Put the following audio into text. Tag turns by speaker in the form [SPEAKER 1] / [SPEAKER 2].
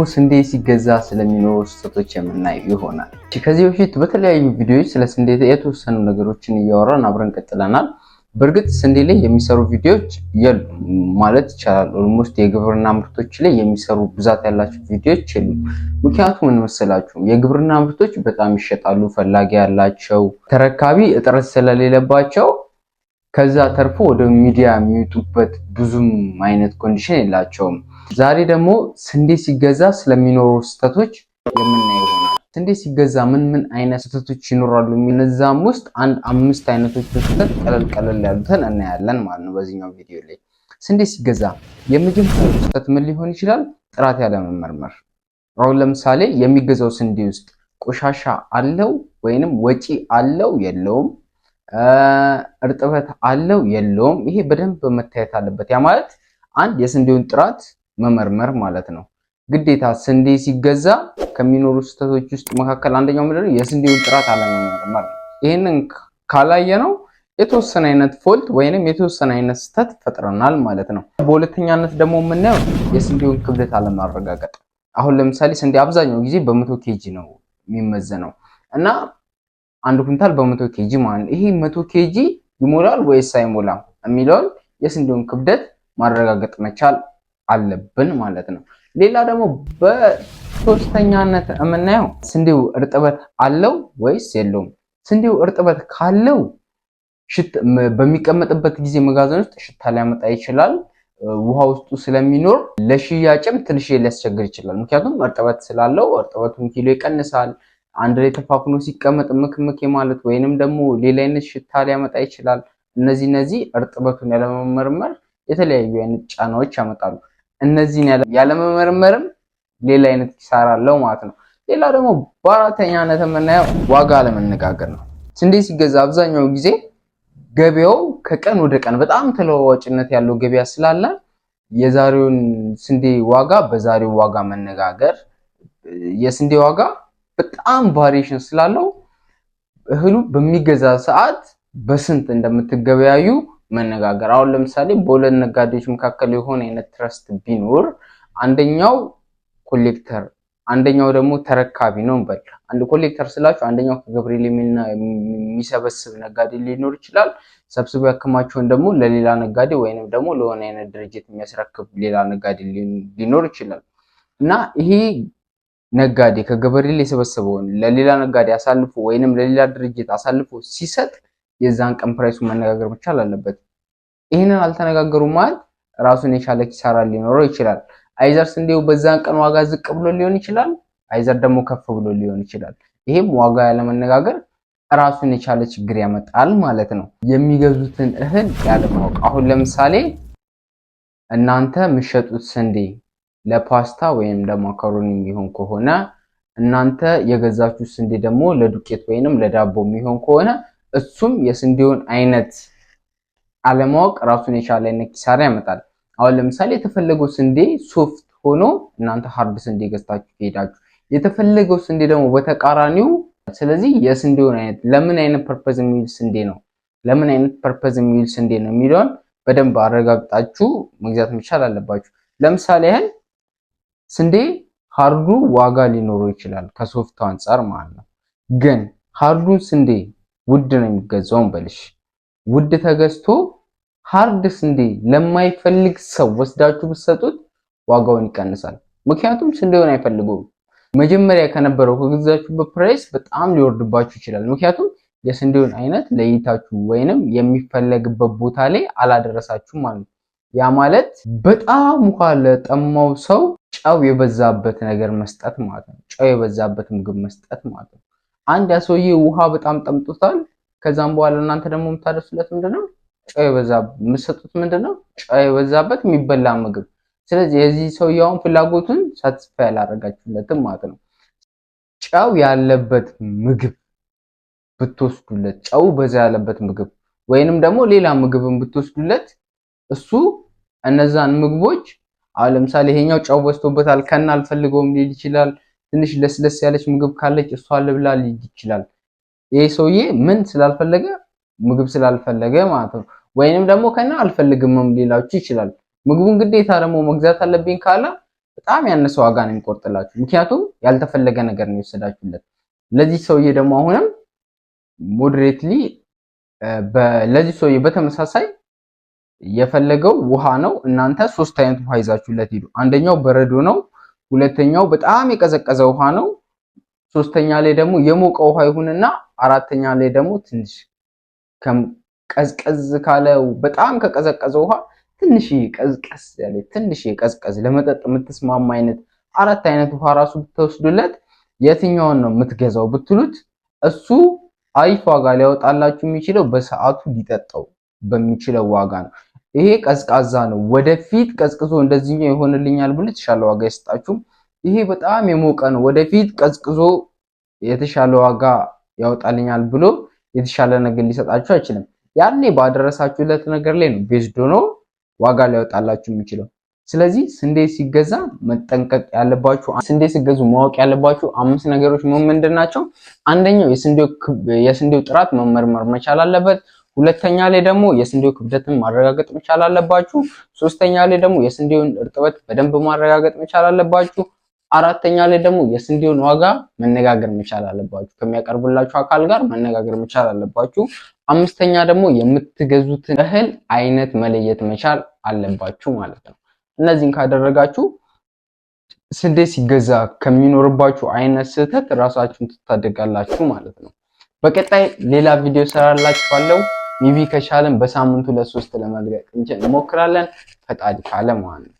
[SPEAKER 1] ስንዴ ሲገዛ ስለሚኖሩ ስህተቶች የምናየው ይሆናል። ከዚህ በፊት በተለያዩ ቪዲዮዎች ስለ ስንዴ የተወሰኑ ነገሮችን እያወራን አብረን ቀጥለናል። በእርግጥ ስንዴ ላይ የሚሰሩ ቪዲዮዎች የሉም ማለት ይቻላል። ኦልሞስት የግብርና ምርቶች ላይ የሚሰሩ ብዛት ያላቸው ቪዲዮዎች የሉም። ምክንያቱም ምን መሰላችሁ? የግብርና ምርቶች በጣም ይሸጣሉ፣ ፈላጊ ያላቸው፣ ተረካቢ እጥረት ስለሌለባቸው ከዛ ተርፎ ወደ ሚዲያ የሚወጡበት ብዙም አይነት ኮንዲሽን የላቸውም። ዛሬ ደግሞ ስንዴ ሲገዛ ስለሚኖሩ ስህተቶች የምናየው ይሆናል። ስንዴ ሲገዛ ምን አይነት ስህተቶች ይኖራሉ? እነዛም ውስጥ አንድ 5 አይነቶች ስህተት ቀለል ያሉትን እናያለን ማለት ነው በዚህኛው ቪዲዮ ላይ። ስንዴ ሲገዛ የመጀመሪያው ስህተት ምን ሊሆን ይችላል? ጥራት ያለ መመርመር። አሁን ለምሳሌ የሚገዛው ስንዴ ውስጥ ቆሻሻ አለው ወይንም ወጪ አለው የለውም፣ እርጥበት አለው የለውም፣ ይሄ በደንብ መታየት አለበት። ያ ማለት አንድ የስንዴውን ጥራት መመርመር ማለት ነው። ግዴታ ስንዴ ሲገዛ ከሚኖሩ ስህተቶች ውስጥ መካከል አንደኛው ምንድነው? የስንዴውን ጥራት አለመመርመር ነው። ይሄንን ካላየነው የተወሰነ አይነት ፎልት ወይንም የተወሰነ አይነት ስህተት ፈጥረናል ማለት ነው። በሁለተኛነት ደግሞ የምናየው የስንዴውን ክብደት አለማረጋገጥ። አሁን ለምሳሌ ስንዴ አብዛኛው ጊዜ በ100 ኬጂ ነው የሚመዘነው እና አንድ ኩንታል በ100 ኬጂ ማለት ነው። ይሄ 100 ኬጂ ይሞላል ወይስ አይሞላም የሚለውን የስንዴውን ክብደት ማረጋገጥ መቻል አለብን ማለት ነው። ሌላ ደግሞ በሶስተኛነት የምናየው ስንዴው እርጥበት አለው ወይስ የለውም። ስንዴው እርጥበት ካለው በሚቀመጥበት ጊዜ መጋዘን ውስጥ ሽታ ሊያመጣ ይችላል። ውሃ ውስጡ ስለሚኖር ለሽያጭም ትንሽ ሊያስቸግር ይችላል። ምክንያቱም እርጥበት ስላለው እርጥበቱን ኪሎ ይቀንሳል። አንድ ላይ ተፋፍኖ ሲቀመጥ ምክምክ ማለት ወይንም ደግሞ ሌላ አይነት ሽታ ሊያመጣ ይችላል። እነዚህ እርጥበቱን ያለመመርመር የተለያዩ አይነት ጫናዎች ያመጣሉ። እነዚህን ያለመመርመርም ሌላ አይነት ኪሳራ አለው ማለት ነው። ሌላ ደግሞ በአራተኛነት የምናየው ዋጋ አለመነጋገር ነው። ስንዴ ሲገዛ አብዛኛው ጊዜ ገበያው ከቀን ወደ ቀን በጣም ተለዋዋጭነት ያለው ገበያ ስላለ የዛሬውን ስንዴ ዋጋ በዛሬው ዋጋ መነጋገር፣ የስንዴ ዋጋ በጣም ቫሪዬሽን ስላለው እህሉ በሚገዛ ሰዓት በስንት እንደምትገበያዩ መነጋገር። አሁን ለምሳሌ በሁለት ነጋዴዎች መካከል የሆነ አይነት ትረስት ቢኖር አንደኛው ኮሌክተር አንደኛው ደግሞ ተረካቢ ነው እንበል። አንድ ኮሌክተር ስላችሁ አንደኛው ከገብርኤል የሚሰበስብ ነጋዴ ሊኖር ይችላል። ሰብስቦ ያከማቸውን ደግሞ ለሌላ ነጋዴ ወይንም ደግሞ ለሆነ አይነት ድርጅት የሚያስረክብ ሌላ ነጋዴ ሊኖር ይችላል እና ይሄ ነጋዴ ከገብርኤል የሰበሰበውን ለሌላ ነጋዴ አሳልፎ ወይንም ለሌላ ድርጅት አሳልፎ ሲሰጥ የዛን ቀን ፕራይሱ መነጋገር መቻል አለበት። ይሄንን አልተነጋገሩም ማለት ራሱን የቻለ ኪሳራ ሊኖረው ይችላል። አይዘር ስንዴው በዛን ቀን ዋጋ ዝቅ ብሎ ሊሆን ይችላል፣ አይዘር ደግሞ ከፍ ብሎ ሊሆን ይችላል። ይሄም ዋጋ ያለመነጋገር ራሱን የቻለ ችግር ያመጣል ማለት ነው። የሚገዙትን እህል ያለማወቅ። አሁን ለምሳሌ እናንተ የምትሸጡት ስንዴ ለፓስታ ወይም ለማካሮኒ የሚሆን ከሆነ እናንተ የገዛችሁት ስንዴ ደግሞ ለዱቄት ወይንም ለዳቦ የሚሆን ከሆነ እሱም የስንዴውን አይነት አለማወቅ ራሱን የቻለ አይነት ኪሳራ ያመጣል። አሁን ለምሳሌ የተፈለገው ስንዴ ሶፍት ሆኖ እናንተ ሃርድ ስንዴ ገዝታችሁ ሄዳችሁ የተፈለገው ስንዴ ደግሞ በተቃራኒው። ስለዚህ የስንዴውን አይነት ለምን አይነት ፐርፐዝ የሚውል ስንዴ ነው ለምን አይነት ፐርፐዝ የሚውል ስንዴ ነው የሚለውን በደንብ አረጋግጣችሁ መግዛት መቻል አለባችሁ። ለምሳሌ ያህል ስንዴ ሃርዱ ዋጋ ሊኖረው ይችላል ከሶፍቱ አንፃር ማለት ነው። ግን ሃርዱን ስንዴ ውድ ነው የሚገዛው በልሽ ውድ ተገዝቶ ሃርድ ስንዴ ለማይፈልግ ሰው ወስዳችሁ ብትሰጡት ዋጋውን ይቀንሳል። ምክንያቱም ስንዴውን አይፈልጉም። መጀመሪያ ከነበረው ከገዛችሁበት ፕራይስ በጣም ሊወርድባችሁ ይችላል። ምክንያቱም የስንዴውን አይነት ለይታችሁ ወይንም የሚፈለግበት ቦታ ላይ አላደረሳችሁም ማለት ነው። ያ ማለት በጣም ውሃ ለጠማው ሰው ጨው የበዛበት ነገር መስጠት ማለት ነው። ጨው የበዛበት ምግብ መስጠት ማለት ነው። አንድ ያ ሰውዬ ውሃ በጣም ጠምቶታል። ከዛም በኋላ እናንተ ደግሞ የምታደርሱለት ምንድነው? ጨው የበዛበት የምትሰጡት ምንድነው? ጨው የበዛበት የሚበላ ምግብ። ስለዚህ የዚህ ሰውዬውን ፍላጎቱን ሳትስፋይ ያላረጋችሁለትም ማለት ነው። ጨው ያለበት ምግብ ብትወስዱለት፣ ጨው በዛ ያለበት ምግብ ወይንም ደግሞ ሌላ ምግብን ብትወስዱለት እሱ እነዛን ምግቦች አሁን ለምሳሌ ይሄኛው ጨው በዝቶበታል ከና አልፈልገውም ሊል ይችላል። ትንሽ ለስለስ ያለች ምግብ ካለች እሷ ልብላ ሊል ይችላል። ይሄ ሰውዬ ምን ስላልፈለገ? ምግብ ስላልፈለገ ማለት ነው። ወይንም ደግሞ ከና አልፈልግምም ሊላችሁ ይችላል። ምግቡን ግዴታ ደግሞ መግዛት አለብኝ ካለ በጣም ያነሰ ዋጋ ነው የሚቆርጥላችሁ። ምክንያቱም ያልተፈለገ ነገር ነው የወሰዳችሁለት። ለዚህ ሰውዬ ደግሞ አሁንም ሞዴሬትሊ ለዚህ ሰውዬ በተመሳሳይ የፈለገው ውሃ ነው። እናንተ 3 አይነት ውሃ ይዛችሁለት ሂዱ። አንደኛው በረዶ ነው፣ ሁለተኛው በጣም የቀዘቀዘ ውሃ ነው፣ ሶስተኛ ላይ ደግሞ የሞቀ ውሃ ይሁንና አራተኛ ላይ ደግሞ ትንሽ ቀዝቀዝ ካለው በጣም ከቀዘቀዘ ውሃ ትንሽ ቀዝቀዝ ያለ ትንሽ ቀዝቀዝ ለመጠጥ የምትስማማ አይነት 4 አይነት ውሃ ራሱ ብትወስዱለት የትኛውን ነው የምትገዛው ብትሉት እሱ አሪፍ ዋጋ ሊያወጣላችሁ የሚችለው በሰዓቱ ሊጠጣው በሚችለው ዋጋ ነው። ይሄ ቀዝቃዛ ነው፣ ወደፊት ቀዝቅዞ እንደዚህኛው ይሆንልኛል ብሎ የተሻለ ዋጋ ይሰጣችሁ። ይሄ በጣም የሞቀ ነው፣ ወደፊት ቀዝቅዞ የተሻለ ዋጋ ያወጣልኛል ብሎ የተሻለ ነገር ሊሰጣችሁ አይችልም። ያኔ ባደረሳችሁለት ነገር ላይ ነው ቤዝድ ሆኖ ዋጋ ሊያወጣላችሁ የሚችለው። ስለዚህ ስንዴ ሲገዛ መጠንቀቅ ያለባችሁ፣ ስንዴ ሲገዙ ማወቅ ያለባችሁ 5 ነገሮች ምንድን ናቸው? አንደኛው የስንዴው ጥራት መመርመር መቻል አለበት። ሁለተኛ ላይ ደግሞ የስንዴው ክብደትን ማረጋገጥ መቻል አለባችሁ። ሶስተኛ ላይ ደግሞ የስንዴውን እርጥበት በደንብ ማረጋገጥ መቻል አለባችሁ። አራተኛ ላይ ደግሞ የስንዴውን ዋጋ መነጋገር መቻል አለባችሁ። ከሚያቀርብላችሁ አካል ጋር መነጋገር መቻል አለባችሁ። አምስተኛ ደግሞ የምትገዙትን እህል አይነት መለየት መቻል አለባችሁ ማለት ነው። እነዚህን ካደረጋችሁ ስንዴ ሲገዛ ከሚኖርባችሁ አይነት ስህተት ራሳችሁን ትታደጋላችሁ ማለት ነው። በቀጣይ ሌላ ቪዲዮ ሰራላችኋለሁ። ሜቢ ከቻለን በሳምንቱ ለ3 ለመልቀቅ እንሞክራለን፣ ፈጣሪ ካለ ማለት ነው።